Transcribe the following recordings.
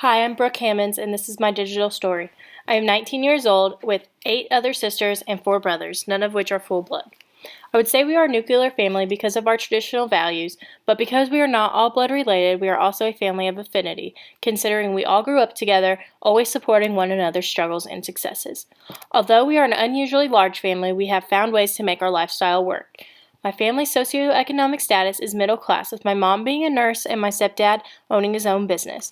Hi, I'm Brooke Hammons, and this is my digital story. I am 19 years old with 8 other sisters and 4 brothers, none of which are full blood. I would say we are a nuclear family because of our traditional values, but because we are not all blood related, we are also a family of affinity, considering we all grew up together, always supporting one another's struggles and successes. Although we are an unusually large family, we have found ways to make our lifestyle work. My family's socioeconomic status is middle class, with my mom being a nurse and my stepdad owning his own business.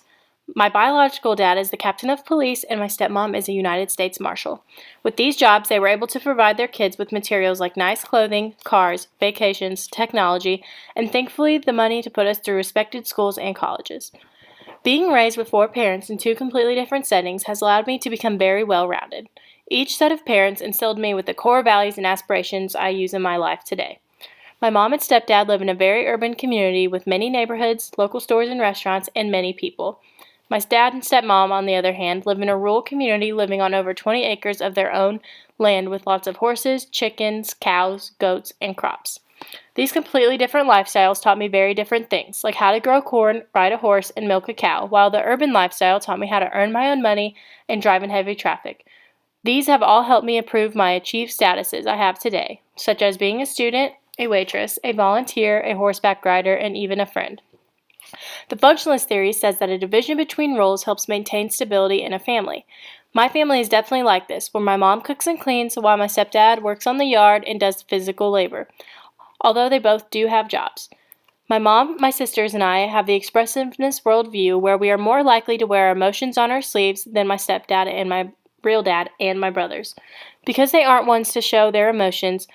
My biological dad is the captain of police, and my stepmom is a United States Marshal. With these jobs, they were able to provide their kids with materials like nice clothing, cars, vacations, technology, and thankfully the money to put us through respected schools and colleges. Being raised with 4 parents in 2 completely different settings has allowed me to become very well-rounded. Each set of parents instilled me with the core values and aspirations I use in my life today. My mom and stepdad live in a very urban community with many neighborhoods, local stores and restaurants, and many people. My dad and stepmom, on the other hand, live in a rural community living on over 20 acres of their own land with lots of horses, chickens, cows, goats, and crops. These completely different lifestyles taught me very different things, like how to grow corn, ride a horse, and milk a cow, while the urban lifestyle taught me how to earn my own money and drive in heavy traffic. These have all helped me improve my achieved statuses I have today, such as being a student, a waitress, a volunteer, a horseback rider, and even a friend. The functionalist theory says that a division between roles helps maintain stability in a family. My family is definitely like this, where my mom cooks and cleans while my stepdad works on the yard and does physical labor, although they both do have jobs. My mom, my sisters, and I have the expressiveness worldview where we are more likely to wear our emotions on our sleeves than my stepdad and my real dad and my brothers. Because they aren't ones to show their emotions,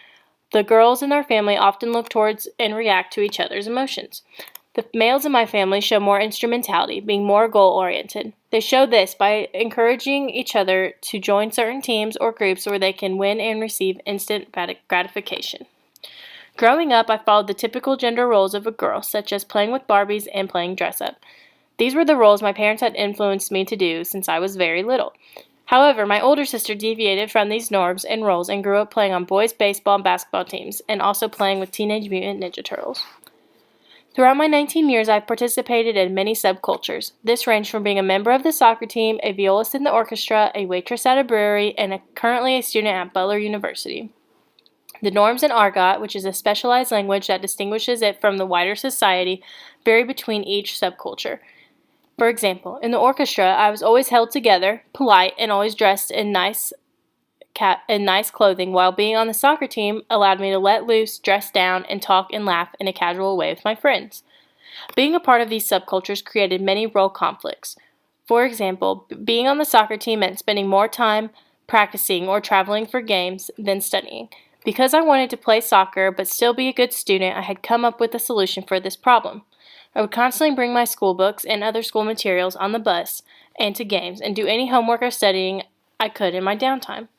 the girls in our family often look towards and react to each other's emotions. The males in my family show more instrumentality, being more goal-oriented. They show this by encouraging each other to join certain teams or groups where they can win and receive instant gratification. Growing up, I followed the typical gender roles of a girl, such as playing with Barbies and playing dress-up. These were the roles my parents had influenced me to do since I was very little. However, my older sister deviated from these norms and roles and grew up playing on boys' baseball and basketball teams, and also playing with Teenage Mutant Ninja Turtles. Throughout my 19 years, I've participated in many subcultures. This ranged from being a member of the soccer team, a violist in the orchestra, a waitress at a brewery, and currently a student at Butler University. The norms in Argot, which is a specialized language that distinguishes it from the wider society, vary between each subculture. For example, in the orchestra, I was always held together, polite, and always dressed in nice clothing, while being on the soccer team allowed me to let loose, dress down, and talk and laugh in a casual way with my friends. Being a part of these subcultures created many role conflicts. For example, being on the soccer team meant spending more time practicing or traveling for games than studying. Because I wanted to play soccer but still be a good student, I had come up with a solution for this problem. I would constantly bring my school books and other school materials on the bus and to games and do any homework or studying I could in my downtime.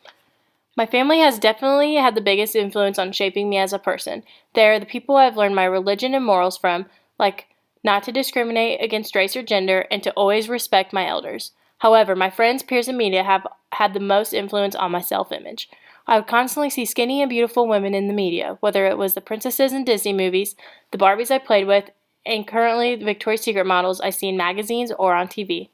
My family has definitely had the biggest influence on shaping me as a person. They are the people I've learned my religion and morals from, like not to discriminate against race or gender and to always respect my elders. However, my friends, peers, and media have had the most influence on my self-image. I would constantly see skinny and beautiful women in the media, whether it was the princesses in Disney movies, the Barbies I played with, and currently the Victoria's Secret models I see in magazines or on TV.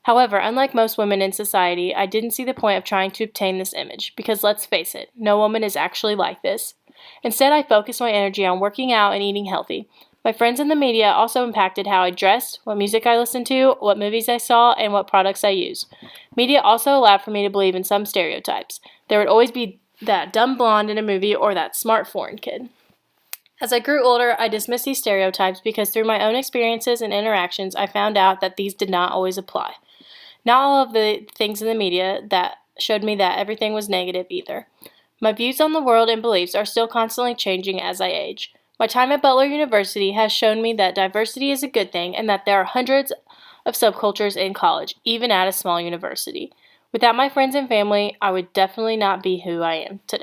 However, unlike most women in society, I didn't see the point of trying to obtain this image, because let's face it, no woman is actually like this. Instead, I focused my energy on working out and eating healthy. My friends in the media also impacted how I dressed, what music I listened to, what movies I saw, and what products I used. Media also allowed for me to believe in some stereotypes. There would always be that dumb blonde in a movie or that smart foreign kid. As I grew older, I dismissed these stereotypes because through my own experiences and interactions, I found out that these did not always apply. Not all of the things in the media that showed me that everything was negative either. My views on the world and beliefs are still constantly changing as I age. My time at Butler University has shown me that diversity is a good thing and that there are hundreds of subcultures in college, even at a small university. Without my friends and family, I would definitely not be who I am today.